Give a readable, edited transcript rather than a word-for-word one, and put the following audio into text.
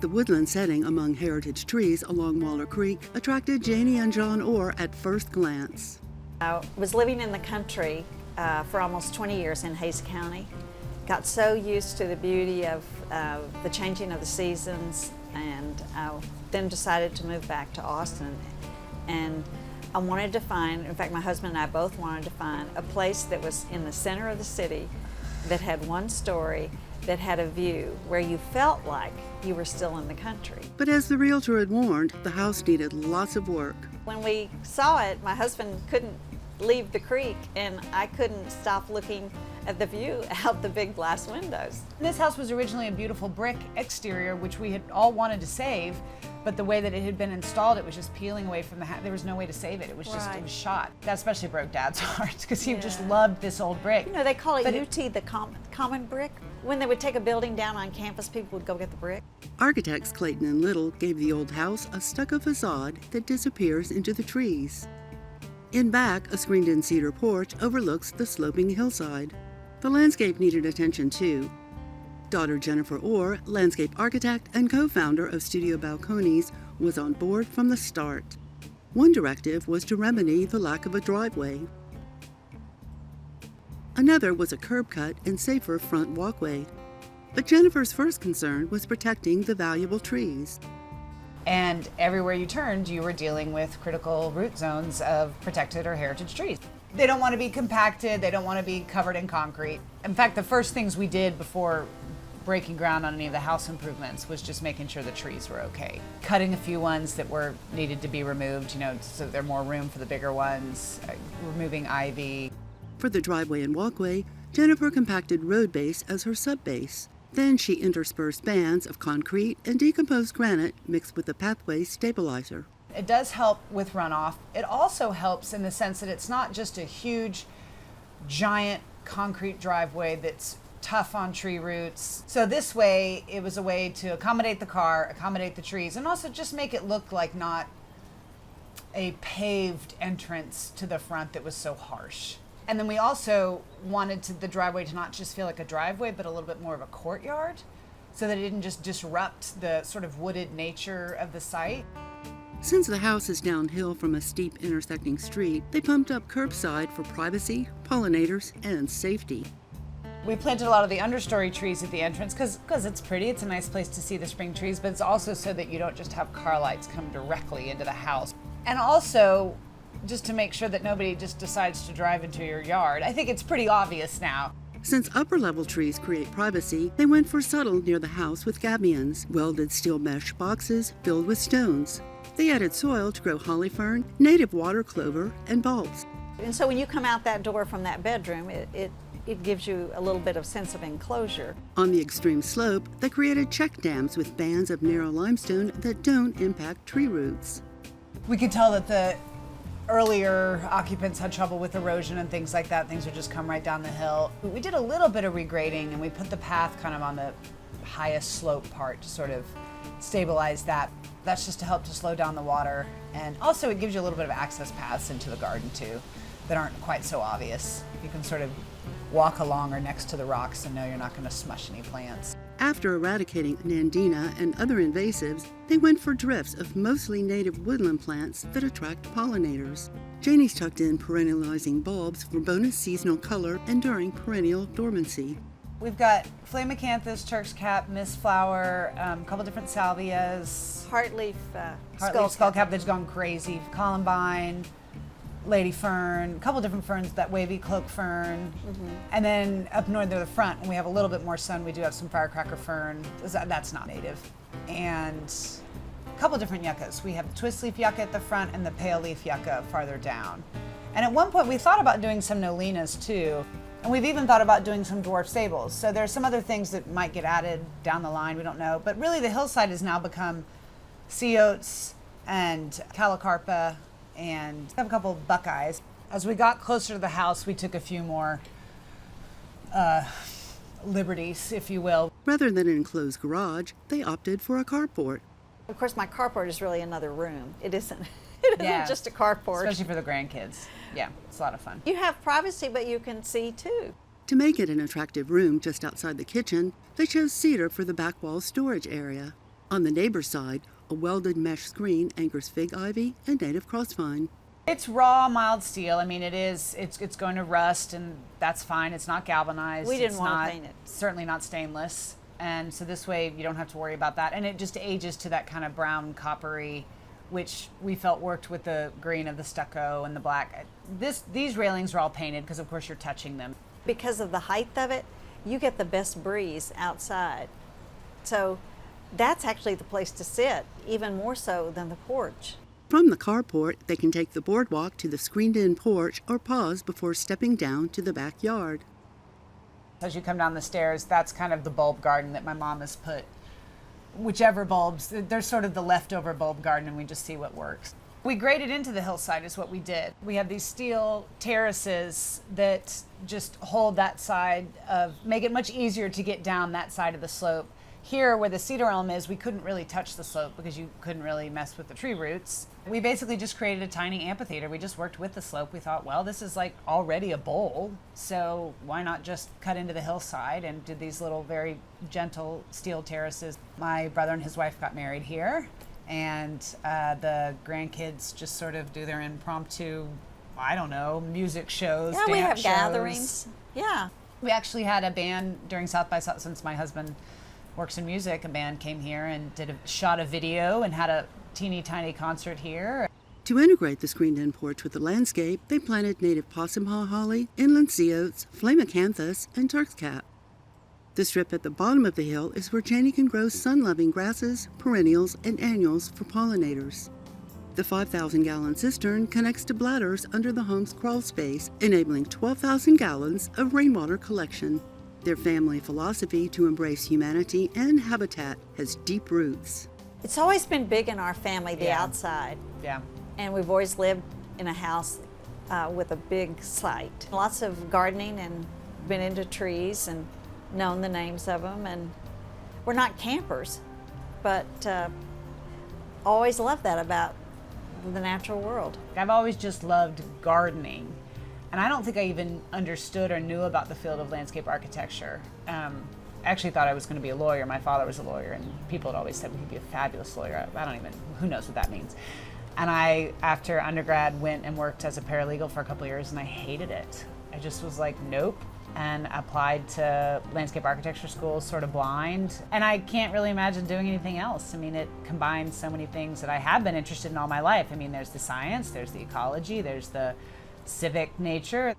The woodland setting among heritage trees along Waller Creek attracted Janie and John Orr at first glance. I was living in the country for almost 20 years in Hays County. Got so used to the beauty of the changing of the seasons, and then decided to move back to Austin. And I wanted to find, in fact my husband and I both wanted to find a place that was in the center of the city, that had one story, that had a view where you felt like you were still in the country. But as the realtor had warned, the house needed lots of work. When we saw it, my husband couldn't leave the creek, and I couldn't stop looking at the view out the big glass windows. This house was originally a beautiful brick exterior, which we had all wanted to save, but the way that it had been installed, it was just peeling away from the house. There was no way to save it. It was just, it was shot. That especially broke Dad's heart, because he just loved this old brick. You know, they call it UT, the common brick. When they would take a building down on campus, people would go get the brick. Architects Clayton and Little gave the old house a stucco facade that disappears into the trees. In back, a screened-in cedar porch overlooks the sloping hillside. The landscape needed attention too. Daughter Jennifer Orr, landscape architect and co-founder of Studio Balcones, was on board from the start. One directive was to remedy the lack of a driveway. Another was a curb cut and safer front walkway. But Jennifer's first concern was protecting the valuable trees. And everywhere you turned, you were dealing with critical root zones of protected or heritage trees. They don't want to be compacted, they don't want to be covered in concrete. In fact, the first things we did before breaking ground on any of the house improvements was just making sure the trees were okay. Cutting a few ones that were needed to be removed, you know, so there's more room for the bigger ones, removing ivy. For the driveway and walkway, Jennifer compacted road base as her sub-base. Then she interspersed bands of concrete and decomposed granite mixed with the pathway stabilizer. It does help with runoff. It also helps in the sense that it's not just a huge, giant concrete driveway that's tough on tree roots. So this way, it was a way to accommodate the car, accommodate the trees, and also just make it look like not a paved entrance to the front that was so harsh. And then we also wanted the driveway to not just feel like a driveway, but a little bit more of a courtyard, so that it didn't just disrupt the sort of wooded nature of the site. Since the house is downhill from a steep intersecting street, they pumped up curbside for privacy, pollinators, and safety. We planted a lot of the understory trees at the entrance because it's pretty, it's a nice place to see the spring trees, but it's also so that you don't just have car lights come directly into the house. And also, just to make sure that nobody just decides to drive into your yard. I think it's pretty obvious now. Since upper-level trees create privacy, they went for subtle near the house with gabions, welded steel mesh boxes filled with stones. They added soil to grow holly fern, native water clover, and bulbs. And so when you come out that door from that bedroom, it gives you a little bit of sense of enclosure. On the extreme slope, they created check dams with bands of narrow limestone that don't impact tree roots. We could tell that the earlier occupants had trouble with erosion and things like that. Things would just come right down the hill. We did a little bit of regrading, and we put the path kind of on the highest slope part to sort of stabilize that. That's just to help to slow down the water. And also it gives you a little bit of access paths into the garden too that aren't quite so obvious. You can sort of walk along or next to the rocks and know you're not going to smush any plants. After eradicating nandina and other invasives, they went for drifts of mostly native woodland plants that attract pollinators. Janie's tucked in perennializing bulbs for bonus seasonal color and during perennial dormancy. We've got Flamicanthus, Turk's Cap, Mist Flower, a couple different salvias. Heartleaf, skullcap that's gone crazy, columbine, lady fern, a couple different ferns, that wavy cloak fern. And then up north near the front, when we have a little bit more sun, we do have some firecracker fern. That's not native. And a couple different yuccas. We have the twist leaf yucca at the front and the pale leaf yucca farther down. And at one point we thought about doing some nolinas too. And we've even thought about doing some dwarf sables. So there's some other things that might get added down the line, we don't know. But really the hillside has now become sea oats and calocarpa, and have a couple of buckeyes. As we got closer to the house, we took a few more liberties, if you will. Rather than an enclosed garage, they opted for a carport. Of course, my carport is really another room. It isn't just a carport. Especially for the grandkids. Yeah, it's a lot of fun. You have privacy, but you can see too. To make it an attractive room just outside the kitchen, they chose cedar for the back wall storage area. On the neighbor's side, a welded mesh screen anchors fig ivy and native crossvine. It's raw, mild steel. I mean, it's going to rust, and that's fine. It's not galvanized. We didn't It's want to not- paint it. Certainly not stainless. And so this way you don't have to worry about that. And it just ages to that kind of brown coppery, which we felt worked with the green of the stucco and the black. These railings are all painted because of course you're touching them. Because of the height of it, you get the best breeze outside. So that's actually the place to sit, even more so than the porch. From the carport, they can take the boardwalk to the screened-in porch or pause before stepping down to the backyard. As you come down the stairs, that's kind of the bulb garden that my mom has put. Whichever bulbs, they're sort of the leftover bulb garden, and we just see what works. We graded into the hillside is what we did. We have these steel terraces that just hold that side make it much easier to get down that side of the slope. Here, where the cedar elm is, we couldn't really touch the slope because you couldn't really mess with the tree roots. We basically just created a tiny amphitheater. We just worked with the slope. We thought, well, this is like already a bowl, so why not just cut into the hillside, and did these little very gentle steel terraces. My brother and his wife got married here, and the grandkids just sort of do their impromptu, I don't know, music shows, Yeah, we have dance shows. gatherings. Yeah. We actually had a band during South by South, since my husband works in music. A band came here and shot a video and had a teeny tiny concert here. To integrate the screened-in porch with the landscape, they planted native possum haw holly, inland sea oats, flame acanthus, and Turk's cap. The strip at the bottom of the hill is where Janie can grow sun-loving grasses, perennials, and annuals for pollinators. The 5,000-gallon cistern connects to bladders under the home's crawl space, enabling 12,000 gallons of rainwater collection. Their family philosophy to embrace humanity and habitat has deep roots. It's always been big in our family, the Yeah. outside. Yeah. And we've always lived in a house with a big site. Lots of gardening and been into trees and known the names of them. And we're not campers, but always loved that about the natural world. I've always just loved gardening. And I don't think I even understood or knew about the field of landscape architecture. I actually thought I was going to be a lawyer. My father was a lawyer, and people had always said, well, he'd be a fabulous lawyer. Who knows what that means. And I, after undergrad, went and worked as a paralegal for a couple of years, and I hated it. I just was like, nope, and applied to landscape architecture school sort of blind. And I can't really imagine doing anything else. I mean, it combines so many things that I have been interested in all my life. I mean, there's the science, there's the ecology, there's the civic nature.